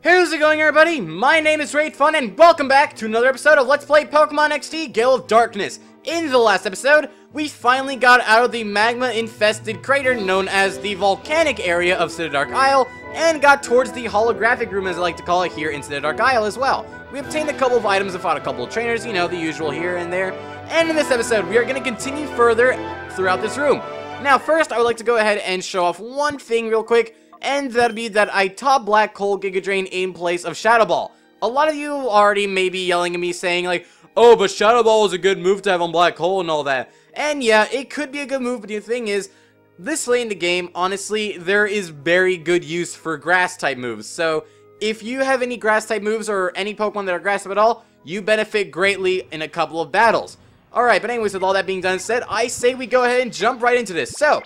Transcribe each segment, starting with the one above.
How's it going, everybody? My name is Raved and welcome back to another episode of Let's Play Pokemon XD Gale of Darkness. In the last episode, we finally got out of the magma-infested crater known as the volcanic area of Dark Isle, and got towards the holographic room, as I like to call it, here in Dark Isle as well. We obtained a couple of items and fought a couple of trainers, you know, the usual here and there. And in this episode, we are going to continue further throughout this room. Now, first, I would like to go ahead and show off one thing real quick, and that'd be that I top Black Hole Giga Drain in place of Shadow Ball. A lot of you already may be yelling at me saying like, oh, but Shadow Ball is a good move to have on Black Hole and all that. And yeah, it could be a good move, but the thing is, this late in the game, honestly, there is very good use for grass type moves. So if you have any grass type moves or any Pokemon that are grass type at all, you benefit greatly in a couple of battles. Alright, but anyways, with all that being done said, I say we go ahead and jump right into this. So,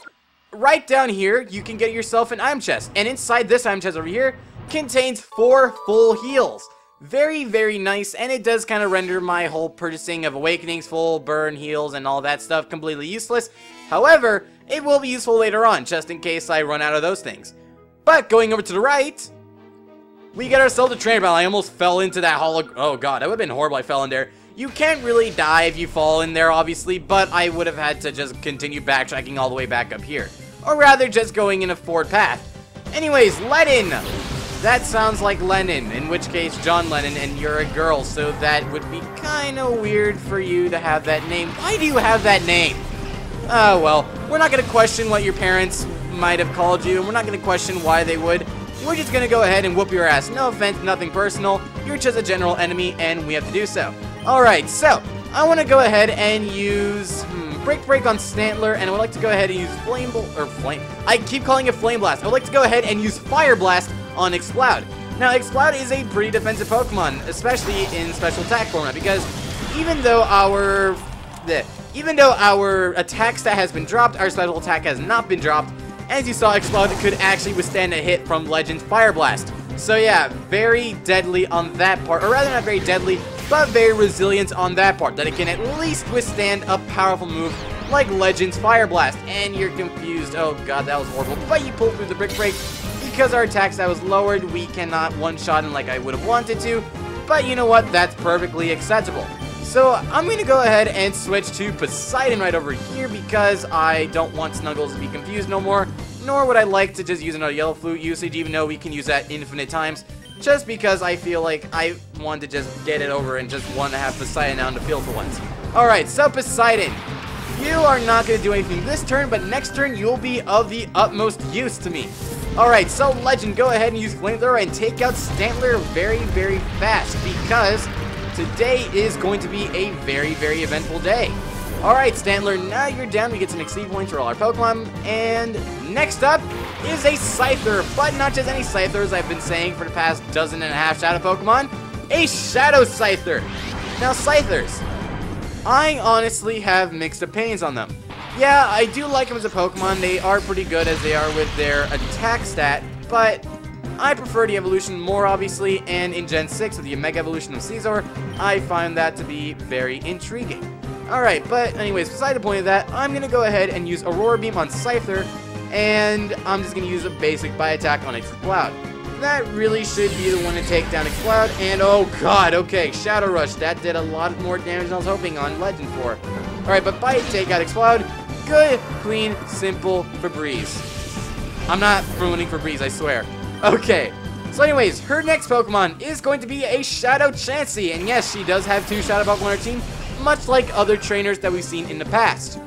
right down here, you can get yourself an item chest, and inside this item chest over here contains 4 full heals. Very, very nice, and it does kind of render my whole purchasing of Awakenings, full burn, heals, and all that stuff completely useless. However, it will be useful later on, just in case I run out of those things. But going over to the right, we get ourselves a trainer battle. I almost fell into that oh god, that would have been horrible. I fell in there. You can't really die if you fall in there, obviously, but I would have had to just continue backtracking all the way back up here. Or rather, just going in a forward path. Anyways, Lennon! That sounds like Lennon, in which case John Lennon, and you're a girl, so that would be kinda weird for you to have that name. Why do you have that name? Oh, well, we're not gonna question what your parents might have called you, and we're not gonna question why they would. We're just gonna go ahead and whoop your ass. No offense, nothing personal. You're just a general enemy, and we have to do so. Alright, so, I want to go ahead and use Break on Snattler, and I would like to go ahead and use I keep calling it Flame Blast. I would like to go ahead and use Fire Blast on Exploud. Now, Exploud is a pretty defensive Pokemon, especially in Special Attack format, because even though our attack stat has been dropped, our Special Attack has not been dropped. As you saw, Exploud could actually withstand a hit from Legend's Fire Blast. So yeah, very deadly on that part, or rather not very deadly, but very resilient on that part, that it can at least withstand a powerful move like Legend's Fire Blast. And you're confused, oh god, that was horrible, but you pulled through the Brick Break. Because our attack stat was lowered, we cannot one-shot him like I would have wanted to, but you know what, that's perfectly acceptable. So I'm going to go ahead and switch to Poseidon right over here, because I don't want Snuggles to be confused no more, nor would I like to just use another Yellow Flute usage, even though we can use that infinite times. Just because I feel like I want to just get it over and just want to have Poseidon out in the field for once. Alright, so Poseidon, you are not going to do anything this turn, but next turn you'll be of the utmost use to me. Alright, so Legend, go ahead and use Flamethrower and take out Snattler very, very fast, because today is going to be a very, very eventful day. Alright, Snattler, now you're down. We get some XP points for all our Pokemon. And next up is a Cipher, but not just any Cipher, as I've been saying for the past 12.5 Shadow Pokemon. A Shadow Cipher. Now, Cyphers, I honestly have mixed opinions on them. Yeah, I do like them as a Pokemon. They are pretty good as they are with their attack stat, but I prefer the evolution more, obviously, and in Gen 6 with the Mega Evolution of Caesar, I find that to be very intriguing. Alright, but anyways, beside the point of that, I'm going to go ahead and use Aurora Beam on Cipher, and I'm just going to use a basic Bite Attack on Exploud. That really should be the one to take down Exploud, and oh god, okay, Shadow Rush, that did a lot more damage than I was hoping on Legend for. Alright, but Bite, take out Exploud, good, clean, simple Febreze. I'm not ruining Febreze, I swear. Okay, so anyways, her next Pokemon is going to be a Shadow Chansey, and yes, she does have 2 Shadow Pokemon on her team, much like other trainers that we've seen in the past.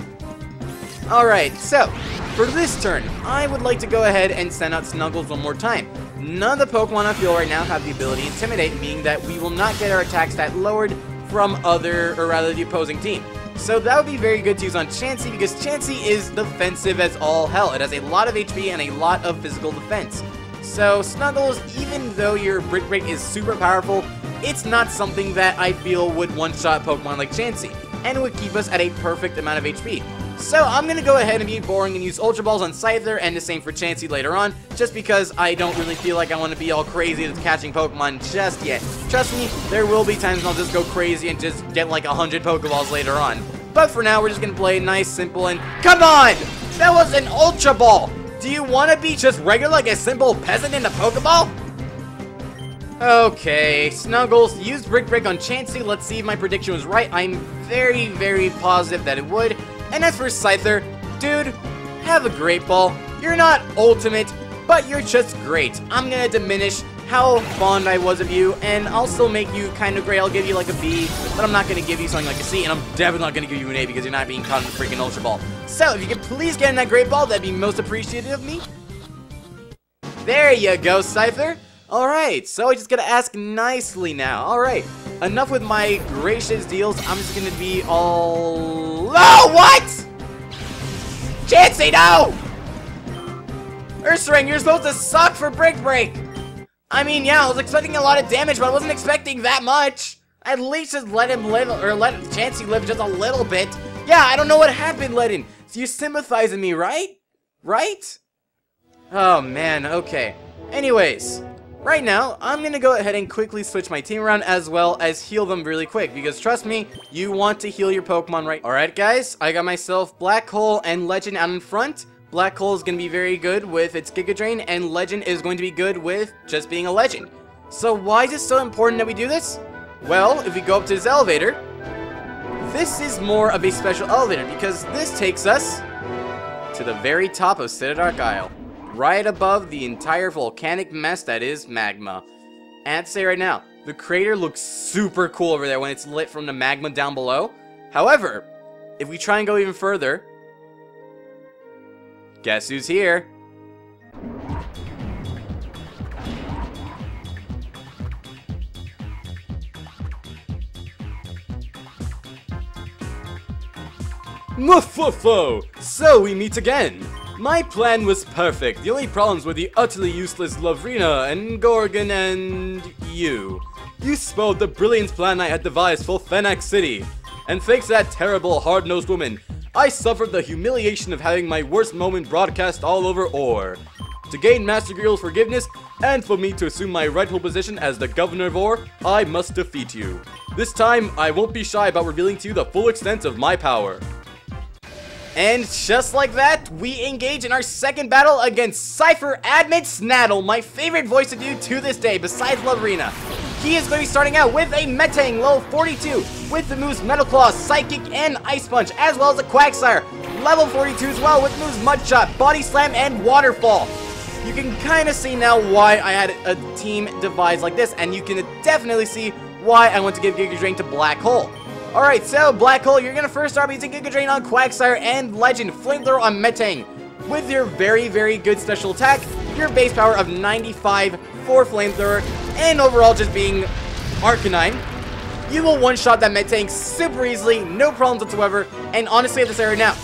Alright, so, for this turn, I would like to go ahead and send out Snuggles one more time. None of the Pokemon on field right now have the ability Intimidate, meaning that we will not get our attack stat lowered from the opposing team. So that would be very good to use on Chansey, because Chansey is defensive as all hell. It has a lot of HP and a lot of physical defense. So Snuggles, even though your Brick Break is super powerful, it's not something that I feel would one-shot Pokemon like Chansey, and it would keep us at a perfect amount of HP. So I'm going to go ahead and be boring and use Ultra Balls on Scyther, and the same for Chansey later on, just because I don't really feel like I want to be all crazy with catching Pokemon just yet. Trust me, there will be times when I'll just go crazy and just get like 100 Pokeballs later on. But for now, we're just going to play nice, simple, and come on! That was an Ultra Ball! Do you want to be just regular like a simple peasant in a Pokeball? Okay, Snuggles used Brick Break on Chansey. Let's see if my prediction was right. I'm very, very positive that it would. And as for Cipher, dude, have a great ball. You're not ultimate, but you're just great. I'm gonna diminish how fond I was of you, and I'll still make you kind of great. I'll give you like a B, but I'm not gonna give you something like a C, and I'm definitely not gonna give you an A because you're not being caught in the freaking Ultra Ball. So, if you could please get in that great ball, that'd be most appreciative of me. There you go, Cipher. Alright, so I just gotta ask nicely now. Alright, enough with my gracious deals. I'm just gonna be all... Oh, what? Chansey, no! Ursaring, you're supposed to suck for Brick Break. I mean, yeah, I was expecting a lot of damage, but I wasn't expecting that much. At least just let him live, or let Chansey live just a little bit. Yeah, I don't know what happened, Ledin. So you sympathize with me, right? Right? Oh, man, okay. Anyways... Right now, I'm gonna go ahead and quickly switch my team around as well as heal them really quick, because trust me, you want to heal your Pokemon right. Alright guys, I got myself Black Hole and Legend out in front. Black Hole is gonna be very good with its Giga Drain, and Legend is going to be good with just being a Legend. So why is it so important that we do this? Well, if we go up to this elevator, this is more of a special elevator, because this takes us to the very top of Citadel Isle. Right above the entire volcanic mess that is magma. And I have to say right now, the crater looks super cool over there when it's lit from the magma down below. However, if we try and go even further, guess who's here? Muffo! So we meet again! My plan was perfect. The only problems were the utterly useless Lavrina and Gorgon and you. You spoiled the brilliant plan I had devised for Fenax City. And thanks to that terrible, hard-nosed woman, I suffered the humiliation of having my worst moment broadcast all over Ore. To gain Master Grill's forgiveness, and for me to assume my rightful position as the Governor of Ore, I must defeat you. This time, I won't be shy about revealing to you the full extent of my power. And just like that, we engage in our second battle against Cipher Admin Snattle, my favorite voice to do to this day, besides Lavrina. He is going to be starting out with a Metang, level 42, with the moves Metal Claw, Psychic, and Ice Punch, as well as a Quagsire, level 42 as well, with moves Mud Shot, Body Slam, and Waterfall. You can kind of see now why I had a team devised like this, and you can definitely see why I want to give Giga Drain to Black Hole. Alright, so Black Hole, you're going to first start using Giga Drain on Quagsire and Legend, Flamethrower on Metang. With your very, very good special attack, your base power of 95 for Flamethrower, and overall just being Arcanine, you will one-shot that Metang super easily, no problems whatsoever, and honestly at this area now,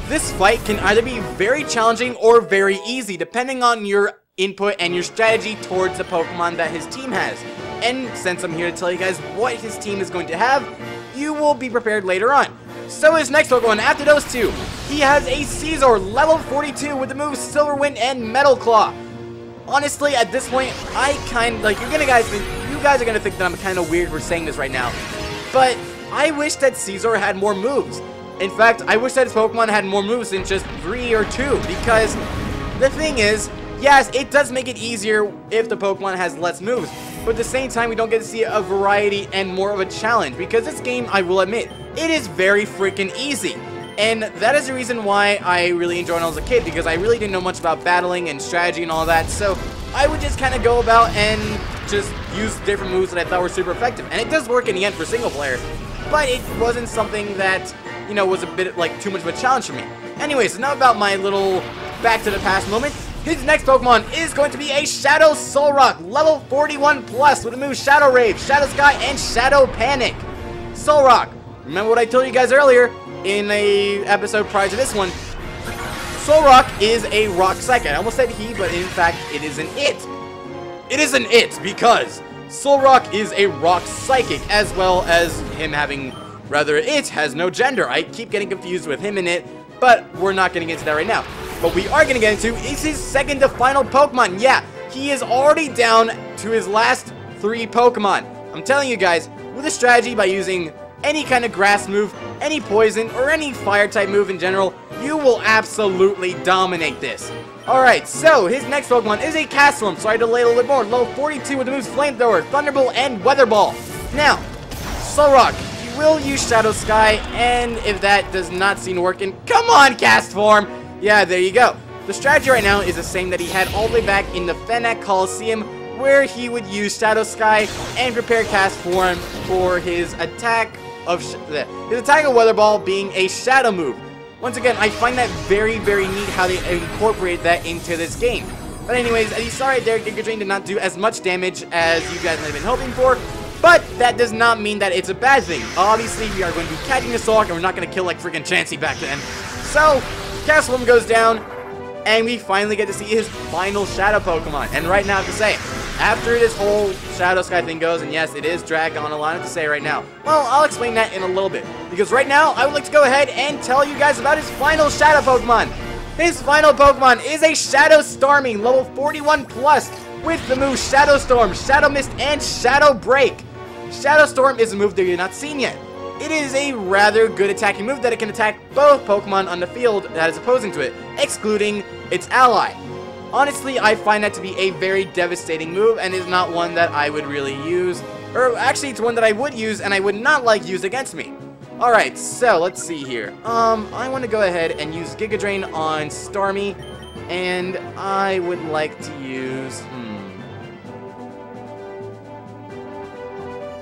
this fight can either be very challenging or very easy, depending on your input and your strategy towards the Pokemon that his team has. And since I'm here to tell you guys what his team is going to have, you will be prepared later on. So his next Pokemon, after those two, he has a Caesar, level 42, with the moves Silver Wind and Metal Claw. Honestly, at this point, I kind of, like, you guys are gonna think that I'm kind of weird for saying this right now, but I wish that Caesar had more moves. In fact, I wish that his Pokemon had more moves than just 3 or 2, because the thing is, yes, it does make it easier if the Pokemon has less moves, but at the same time, we don't get to see a variety and more of a challenge, because this game, I will admit, it is very freaking easy. And that is the reason why I really enjoyed it when I was a kid, because I really didn't know much about battling and strategy and all that, so I would just kind of go about and just use different moves that I thought were super effective. And it does work in the end for single player, but it wasn't something that, you know, was a bit, like, too much of a challenge for me. Anyways, enough about my little back to the past moment. His next Pokemon is going to be a Shadow Solrock, level 41 plus, with the moves Shadow Rave, Shadow Sky, and Shadow Panic. Solrock, remember what I told you guys earlier in a episode prior to this one? Solrock is a rock psychic. I almost said he, but in fact, it is an it. It is an it because Solrock is a rock psychic, as well as him having, rather, it has no gender. I keep getting confused with him and it, but we're not getting into that right now. What we are going to get into is his second to final Pokemon. Yeah, he is already down to his last 3 Pokemon. I'm telling you guys, with a strategy by using any kind of grass move, any poison, or any fire type move in general, You will absolutely dominate this. Alright, so his next Pokemon is a Castform. Sorry to delay a little bit more. Level 42 with the moves Flamethrower, Thunderbolt, and Weather Ball. Now, Solrock, you will use Shadow Sky, and if that does not seem to work, and come on, Castform! Yeah, there you go. The strategy right now is the same that he had all the way back in the Fanac Coliseum, where he would use Shadow Sky and prepare Castform for his attack of Weather Ball being a Shadow move. Once again, I find that very, very neat how they incorporate that into this game. But anyways, as you saw right there, Giga Drain did not do as much damage as you guys might have been hoping for. But that does not mean that it's a bad thing. Obviously, we are going to be catching a Solrock, and we're not going to kill like freaking Chansey back then. So, Castform goes down, and we finally get to see his final Shadow Pokemon. And right now, I have to say, after this whole Shadow Sky thing goes, and yes, it is drag on a lot to say right now. Well, I'll explain that in a little bit. Because right now, I would like to go ahead and tell you guys about his final Shadow Pokemon. His final Pokemon is a Shadow Starmie, level 41 plus, with the moves Shadow Storm, Shadow Mist, and Shadow Break. Shadow Storm is a move that you're not seen yet. It is a rather good attacking move that it can attack both Pokemon on the field that is opposing to it, excluding its ally. Honestly, I find that to be a very devastating move and is not one that I would really use. Or actually, it's one that I would use and I would not like used against me. Alright, so let's see here. I want to go ahead and use Giga Drain on Starmie. And I would like to use...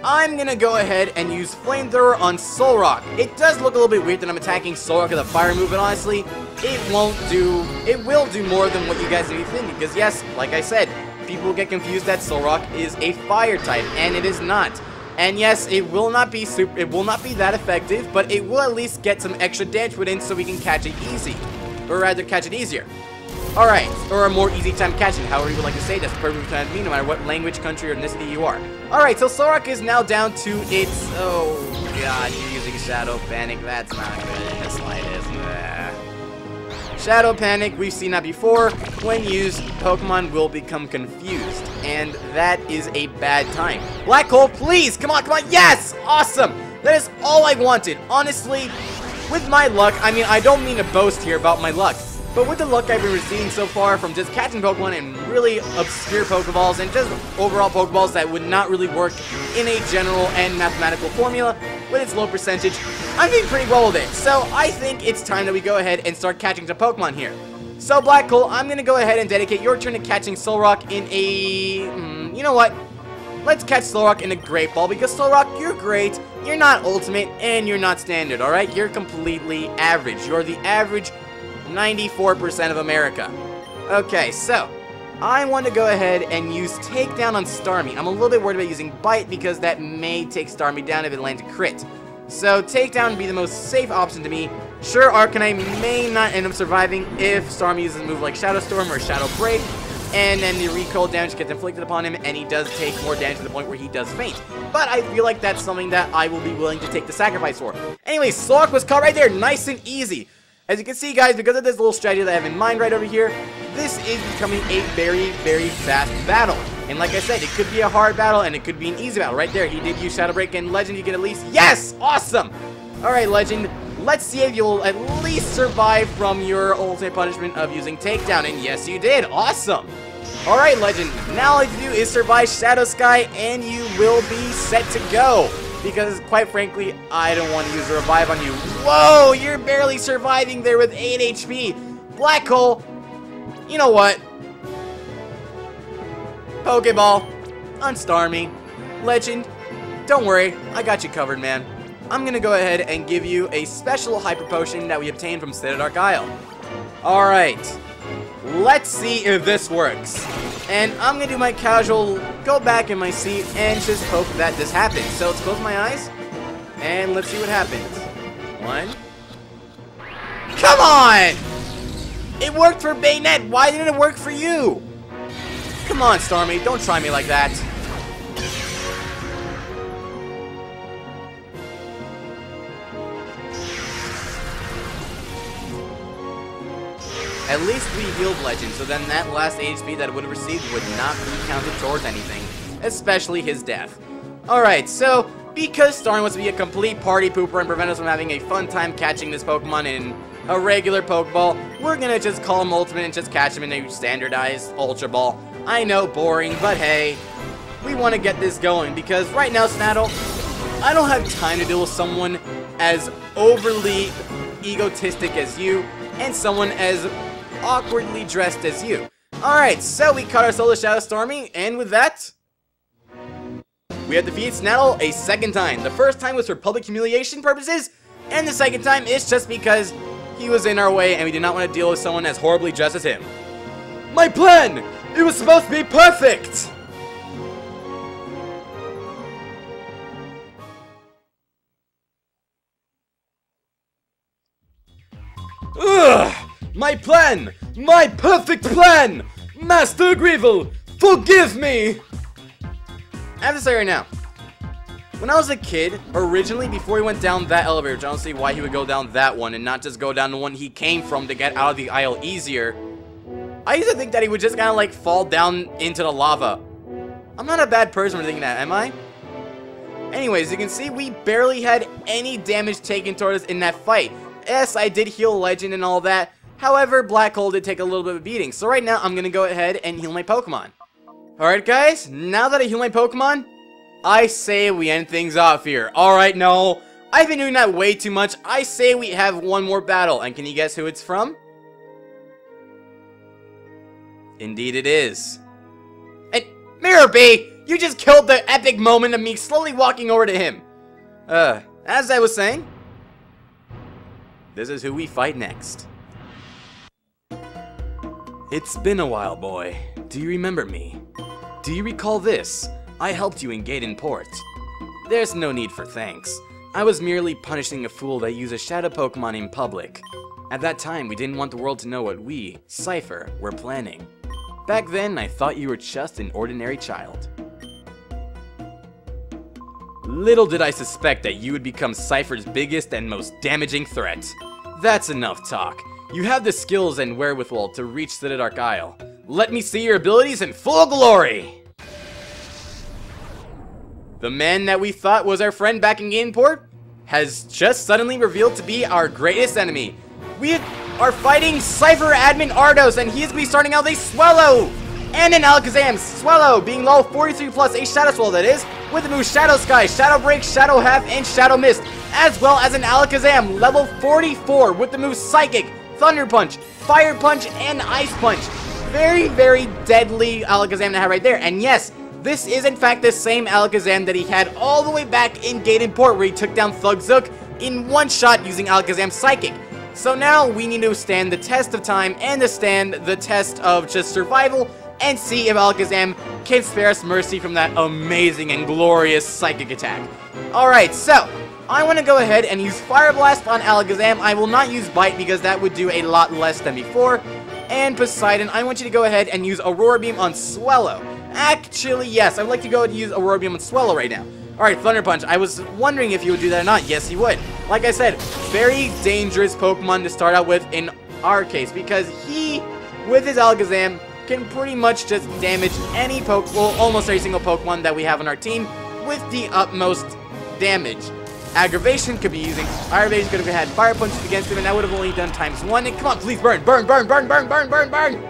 I'm gonna go ahead and use Flamethrower on Solrock. It does look a little bit weird that I'm attacking Solrock with a fire move, but honestly, it will do more than what you guys may be thinking. Because yes, like I said, people get confused that Solrock is a fire type, and it is not. And yes, it will not be that effective, but it will at least get some extra damage put in so we can catch it easy. Or rather, catch it easier. Alright, or a more easy time catching, however you would like to say that's perfectly fine with me, no matter what language, country, or ethnicity you are. Alright, so Solrock is now down to its... Oh, God, you're using Shadow Panic. That's not good in the slightest. Shadow Panic, we've seen that before. When used, Pokemon will become confused, and that is a bad time. Black Hole, please! Come on, come on! Yes! Awesome! That is all I wanted. Honestly, with my luck, I mean, I don't mean to boast here about my luck, but with the luck I've been receiving so far from just catching Pokemon in really obscure Pokeballs and just overall Pokeballs that would not really work in a general and mathematical formula with its low percentage, I'm doing pretty well with it. So I think it's time that we go ahead and start catching some Pokemon here. So Black Hole, I'm going to go ahead and dedicate your turn to catching Solrock in a... you know what? Let's catch Solrock in a Great Ball, because Solrock, you're great, you're not Ultimate, and you're not Standard, alright? You're completely average. You're the average 94% of America. Okay, so I want to go ahead and use Takedown on Starmie. I'm a little bit worried about using Bite because that may take Starmie down if it lands a crit. So Takedown would be the most safe option to me. Sure, Arcanine may not end up surviving if Starmie uses a move like Shadow Storm or Shadow Break, and then the recoil damage gets inflicted upon him, and he does take more damage to the point where he does faint. But I feel like that's something that I will be willing to take the sacrifice for. Anyways, Solrock was caught right there, nice and easy. As you can see, guys, because of this little strategy that I have in mind right over here, this is becoming a very, very fast battle. And like I said, it could be a hard battle, and it could be an easy battle. Right there, he did use Shadow Break, and Legend, you can at least... Yes! Awesome! Alright, Legend, let's see if you'll at least survive from your ultimate punishment of using Takedown. And yes, you did! Awesome! Alright, Legend, now all you have to do is survive Shadow Sky, and you will be set to go. Because, quite frankly, I don't want to use a revive on you. Whoa! You're barely surviving there with 8 HP. Black Hole, you know what? Pokeball on Starmie. Legend, don't worry. I got you covered, man. I'm going to go ahead and give you a special Hyper Potion that we obtained from Citadel Gale. Alright. Let's see if this works. And I'm going to do my casual, go back in my seat, and just hope that this happens. So let's close my eyes, and let's see what happens. 1. Come on! It worked for Baynet. Why didn't it work for you? Come on, Starmie. Don't try me like that. At least we healed Legend, so then that last HP that it would have received would not be counted towards anything, especially his death. Alright, so because Starmie wants to be a complete party pooper and prevent us from having a fun time catching this Pokemon in a regular Pokeball. We're gonna just call him Ultimate and just catch him in a standardized Ultra Ball. I know, boring, but hey, we want to get this going because right now, Snattle, I don't have time to deal with someone as overly egotistic as you and someone as awkwardly dressed as you. Alright, so we caught ourselves a Shadow Stormy, and with that, we have defeated Snattle a second time. The first time was for public humiliation purposes, and the second time is just because he was in our way and we did not want to deal with someone as horribly dressed as him. My plan! It was supposed to be perfect! Ugh! My plan! My perfect plan! Master Greevil, forgive me! I have to say right now, when I was a kid, originally, before he went down that elevator, which I don't see why he would go down that one and not just go down the one he came from to get out of the aisle easier, I used to think that he would just kind of like fall down into the lava. I'm not a bad person for thinking that, am I? Anyways, you can see we barely had any damage taken toward us in that fight. Yes, I did heal Legend and all that. However, Black Hole did take a little bit of a beating. So right now, I'm going to go ahead and heal my Pokemon. Alright guys, now that I heal my Pokemon, I say we end things off here. Alright, no, I've been doing that way too much. I say we have one more battle. And can you guess who it's from? Indeed it is. And Mirror B, you just killed the epic moment of me slowly walking over to him. As I was saying, this is who we fight next. It's been a while, boy. Do you remember me? Do you recall this? I helped you in Gaiden Port. There's no need for thanks. I was merely punishing a fool that used a shadow Pokemon in public. At that time, we didn't want the world to know what we, Cipher, were planning. Back then, I thought you were just an ordinary child. Little did I suspect that you would become Cipher's biggest and most damaging threat. That's enough talk. You have the skills and wherewithal to reach the Dark Isle. Let me see your abilities in full glory! The man that we thought was our friend back in Gainport has just suddenly revealed to be our greatest enemy. We are fighting Cipher Admin Ardos, and he is going to be starting out with a Swellow and an Alakazam. Swellow being level 43 plus a Shadow Swell, that is, with the moves Shadow Sky, Shadow Break, Shadow Half, and Shadow Mist, as well as an Alakazam level 44 with the moves Psychic, Thunder Punch, Fire Punch, and Ice Punch. Very, very deadly Alakazam to have right there. And yes, this is in fact the same Alakazam that he had all the way back in Gaiden Port, where he took down Thug Zook in one shot using Alakazam Psychic. So now we need to stand the test of time and to stand the test of just survival and see if Alakazam can spare us mercy from that amazing and glorious Psychic attack. Alright, so I want to go ahead and use Fire Blast on Alakazam. I will not use Bite because that would do a lot less than before. And Poseidon, I want you to go ahead and use Aurora Beam on Swellow. Actually, yes, I would like to go ahead and use Aurora Beam on Swellow right now. Alright, Thunder Punch. I was wondering if you would do that or not. Yes, you would. Like I said, very dangerous Pokemon to start out with in our case, because he, with his Alakazam, can pretty much just damage any almost every single Pokemon that we have on our team with the utmost damage. Aggravation could be using Aggravation could have had Fire Punches against him, and that would have only done ×1. And come on, please burn, burn, burn, burn, burn, burn, burn, burn.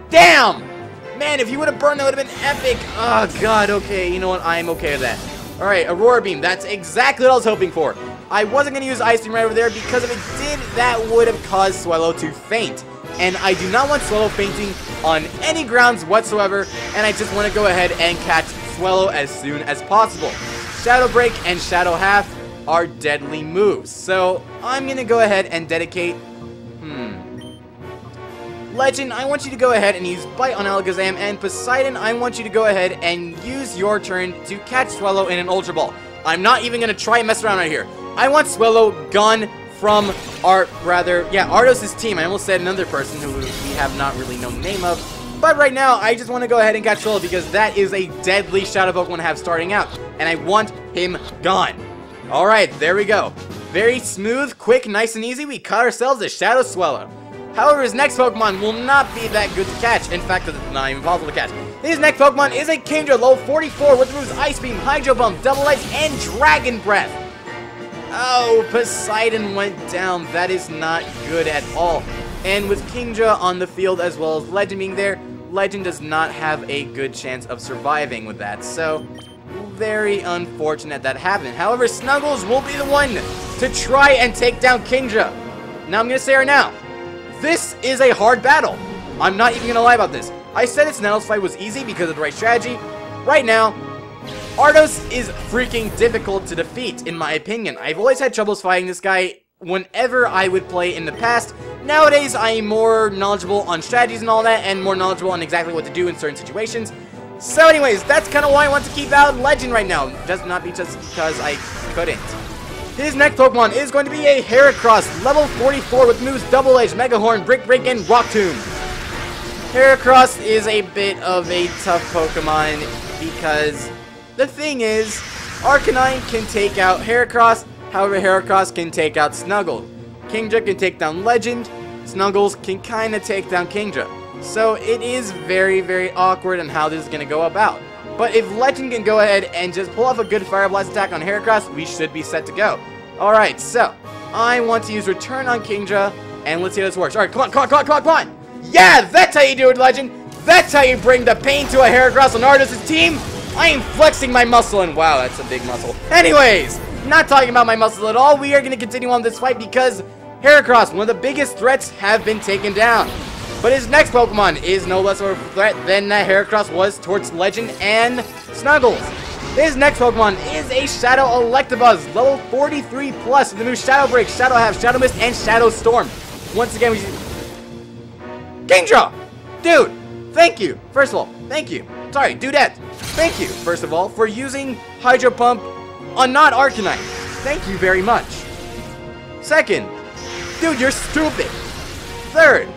Damn! Man, if you would have burned, that would have been epic. Oh, God, okay. You know what? I am okay with that. Alright, Aurora Beam. That's exactly what I was hoping for. I wasn't going to use Ice Beam right over there because if it did, that would have caused Swellow to faint. And I do not want Swellow fainting on any grounds whatsoever, and I just want to go ahead and catch Swellow as soon as possible. Shadow Break and Shadow Half are deadly moves, so I'm going to go ahead and dedicate... Legend, I want you to go ahead and use Bite on Alakazam, and Poseidon, I want you to go ahead and use your turn to catch Swellow in an Ultra Ball. I'm not even going to try and mess around right here. I want Swellow gone from Ardos' team. I almost said another person who we have not really known the name of. But right now, I just want to go ahead and catch Swellow because that is a deadly Shadow Pokemon to have starting out. And I want him gone. Alright, there we go. Very smooth, quick, nice and easy. We caught ourselves a Shadow Swellow. However, his next Pokemon will not be that good to catch. In fact, it's not even possible to catch. His next Pokemon is a Kingdra, level 44, with the moves Ice Beam, Hydro Pump, Double Edge, and Dragon Breath. Oh, Poseidon went down. That is not good at all. And with Kingdra on the field as well as Legend being there, Legend does not have a good chance of surviving with that. So, very unfortunate that happened. However, Snuggles will be the one to try and take down Kingdra. Now, I'm going to say right now, this is a hard battle. I'm not even going to lie about this. I said its Snattles fight was easy because of the right strategy. Right now, Ardos is freaking difficult to defeat, in my opinion. I've always had troubles fighting this guy whenever I would play in the past. Nowadays, I am more knowledgeable on strategies and all that, and more knowledgeable on exactly what to do in certain situations. So anyways, that's kind of why I want to keep out Legend right now. Just not just because I couldn't. His next Pokemon is going to be a Heracross, level 44 with moves Double Edge, Mega Horn, Brick Break, and Rock Tomb. Heracross is a bit of a tough Pokemon because the thing is, Arcanine can take out Heracross, however Heracross can take out Snuggle. Kingdra can take down Legend, Snuggles can kind of take down Kingdra. So it is very, very awkward on how this is going to go about. But if Legend can go ahead and just pull off a good Fire Blast attack on Heracross, we should be set to go. Alright, so I want to use Return on Kingdra, and let's see how this works. Alright, come on, come on, come on, come on, come on! Yeah, that's how you do it, Legend! That's how you bring the pain to a Heracross on Ardos' team! I am flexing my muscle, and wow, that's a big muscle. Anyways, not talking about my muscle at all, we are going to continue on this fight because Heracross, one of the biggest threats, have been taken down. But his next Pokemon is no less of a threat than that Heracross was towards Legend and Snuggles. His next Pokemon is a Shadow Electabuzz, level 43 plus, with the new Shadow Break, Shadow Half, Shadow Mist, and Shadow Storm. Once again, we Kingdra! Dude, thank you. First of all, thank you. Sorry, Dudette. Thank you, first of all, for using Hydro Pump on not Arcanine. Thank you very much. Second, dude, you're stupid. Third,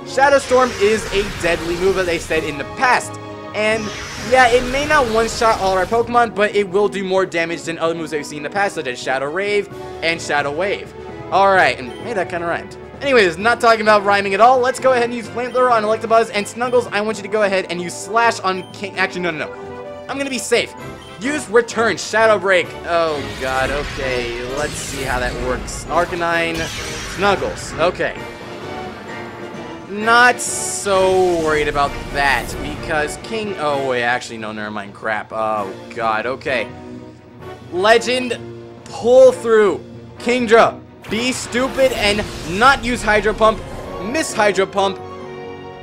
Shadow Storm is a deadly move, as I said in the past. And, yeah, it may not one-shot all of our Pokemon, but it will do more damage than other moves that we've seen in the past, such as Shadow Rave and Shadow Wave. Alright, and hey, that kind of rhymed. Anyways, not talking about rhyming at all, let's go ahead and use Flamethrower on Electabuzz, and Snuggles, I want you to go ahead and use Slash on King... Actually, no. I'm gonna be safe. Use Return, Shadow Break. Oh, God, okay, let's see how that works. Arcanine, Snuggles, okay. Not so worried about that, because oh wait, actually, no, never mind, crap. Oh, God, okay. Legend, pull through. Kingdra, be stupid and not use Hydro Pump, miss Hydro Pump,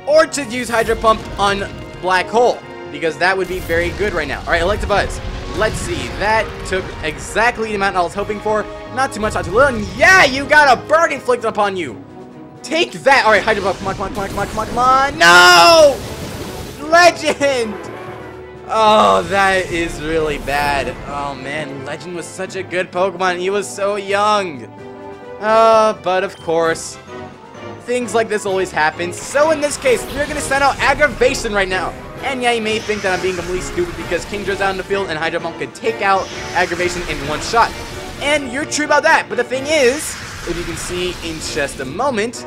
or to use Hydro Pump on Black Hole, because that would be very good right now. Alright, Electabuzz, let's see, that took exactly the amount I was hoping for, not too much, not too little, and yeah, you got a bird inflicted upon you! Take that! Alright, Hydro Pump, come on, no! Legend! Oh, that is really bad. Oh man, Legend was such a good Pokemon, he was so young. But of course, things like this always happen. So in this case, we're going to send out Aggravation right now. And yeah, you may think that I'm being completely stupid because Kingdra's out in the field and Hydro Pump could take out Aggravation in one shot. And you're true about that. But the thing is, if you can see in just a moment,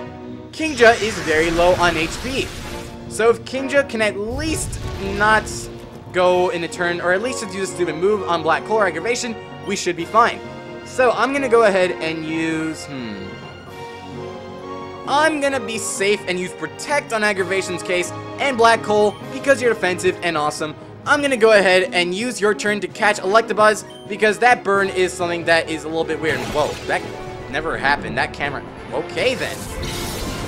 Kingdra is very low on HP. So if Kingdra can at least not go in a turn, or at least just use a stupid move on Black Hole or Aggravation, we should be fine. So I'm going to go ahead and use, I'm going to be safe and use Protect on Aggravation's case and Black Hole because you're defensive and awesome. I'm going to go ahead and use your turn to catch Electabuzz because that burn is something that is a little bit weird. Whoa, that never happened. That camera. Okay then.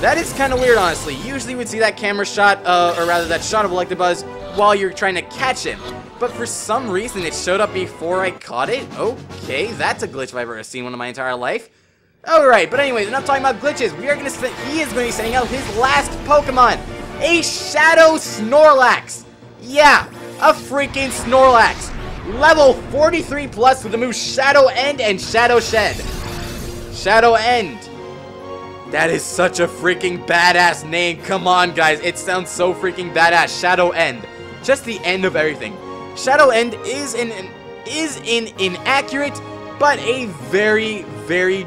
That is kind of weird, honestly. Usually we'd see that camera shot, or rather that shot of Electabuzz while you're trying to catch him. But for some reason, it showed up before I caught it. Okay, that's a glitch if I've ever seen one in my entire life. Alright, but anyways, enough talking about glitches. He is going to be sending out his last Pokemon. A Shadow Snorlax. Yeah, a freaking Snorlax. Level 43 plus with the moves Shadow End and Shadow Shed. Shadow End. That is such a freaking badass name. Come on, guys. It sounds so freaking badass. Shadow End. Just the end of everything. Shadow End is an inaccurate, but a very, very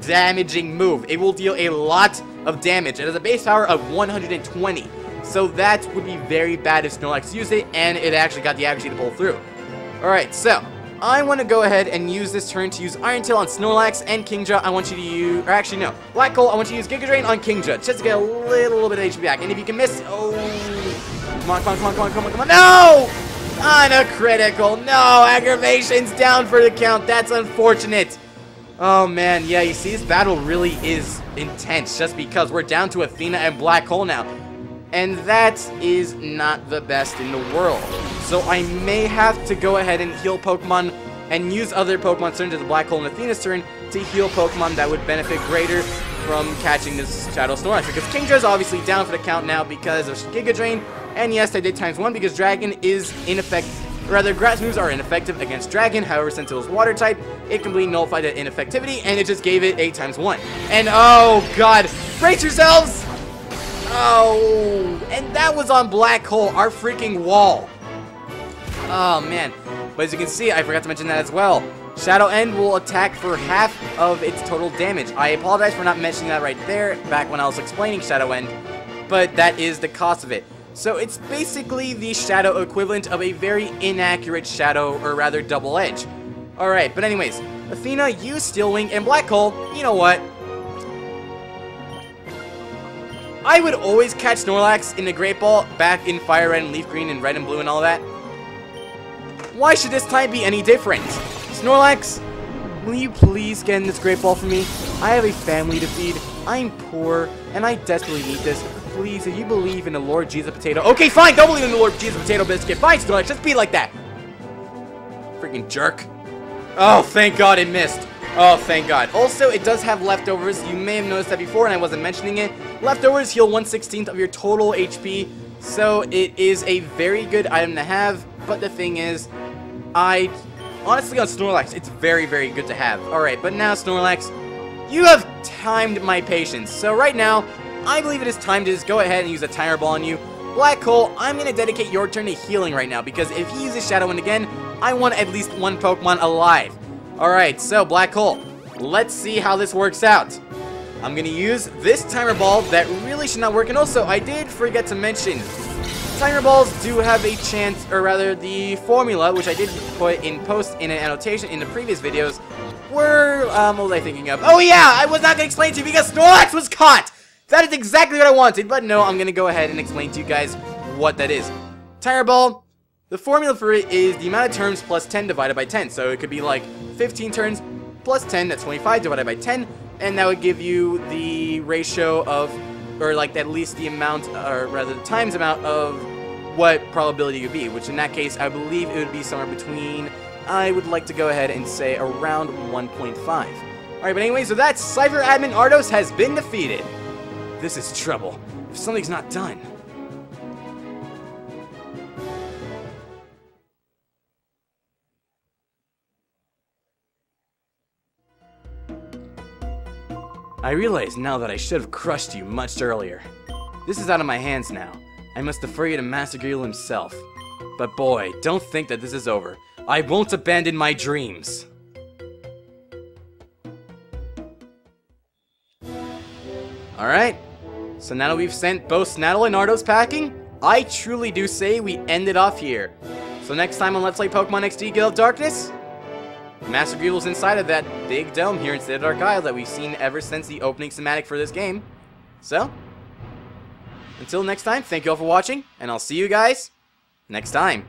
damaging move. It will deal a lot of damage. It has a base power of 120. So that would be very bad if Snorlax used it, and it actually got the accuracy to pull through. Alright, so I want to go ahead and use this turn to use Iron Tail on Snorlax and Kingdra. I want you to use, or actually no, Black Hole, I want you to use Giga Drain on Kingdra, just to get a little bit of HP back. And if you can miss, oh, come on, come on, come on, come on, come on, come on, no! On a critical, no, Aggravation's down for the count, that's unfortunate. Oh man, yeah, you see, this battle really is intense, just because we're down to Athena and Black Hole now. And that is not the best in the world. So I may have to go ahead and heal Pokemon and use other Pokemon's turn to the Black Hole and Athena's turn to heal Pokemon that would benefit greater from catching this Shadow Snorlax. Because Kingdra is obviously down for the count now because of Giga Drain. And yes, I did ×1 because Dragon is ineffective. Rather, Grass moves are ineffective against Dragon. However, since it was Water type, it completely nullified that ineffectivity and it just gave it a ×1. And oh god, brace yourselves! Oh, and that was on Black Hole, our freaking wall. Oh man, but as you can see, I forgot to mention that as well. Shadow End will attack for half of its total damage. I apologize for not mentioning that right there back when I was explaining Shadow End, but that is the cost of it. So it's basically the Shadow equivalent of a very inaccurate Shadow, or rather Double Edge. Alright, but anyways, Athena, use Steel Wing, and Black Hole, you know what? I would always catch Snorlax in the Great Ball back in Fire Red and Leaf Green and Red and Blue and all that. Why should this time be any different? Snorlax, will you please get in this Great Ball for me? I have a family to feed, I'm poor, and I desperately need this. Please, if you believe in the Lord Jesus Potato... Okay, fine, don't believe in the Lord Jesus Potato Biscuit. Fine, Snorlax, just be like that. Freaking jerk. Oh, thank God it missed. Oh, thank God. Also, it does have leftovers. You may have noticed that before, and I wasn't mentioning it. Leftovers heal 1/16 of your total HP, so it is a very good item to have. But the thing is, honestly, on Snorlax, it's very, very good to have. Alright, but now, Snorlax, you have timed my patience. So right now, I believe it is time to just go ahead and use a Tire Ball on you. Black Hole, I'm going to dedicate your turn to healing right now, because if he uses Shadow Wind again, I want at least one Pokemon alive. Alright, so Black Hole, let's see how this works out. I'm going to use this Timer Ball that really should not work, and also, I did forget to mention, Timer Balls do have a chance, or rather, the formula, which I did put in post in an annotation in the previous videos, were, what was I thinking of? Oh yeah, I was not going to explain to you because Snorlax was caught! That is exactly what I wanted, but no, I'm going to go ahead and explain to you guys what that is. Tire Ball, the formula for it is the amount of turns plus 10 divided by 10, so it could be like 15 turns plus 10, that's 25 divided by 10, and that would give you the ratio of, or like at least the amount, or rather the times amount of what probability it would be, which in that case, I believe it would be somewhere between, I would like to go ahead and say around 1.5. Alright, but anyways, so that Cipher Admin Ardos has been defeated. This is trouble, if something's not done. I realize now that I should have crushed you much earlier. This is out of my hands now. I must defer you to Master Gale himself. But boy, don't think that this is over. I won't abandon my dreams. Alright, so now that we've sent both Snattle and Ardos packing, I truly do say we end it off here. So next time on Let's Play Pokemon XD Gale of Darkness, Master Greedle's inside of that big dome here instead of Dark Isle that we've seen ever since the opening cinematic for this game. So, until next time, thank you all for watching, and I'll see you guys next time.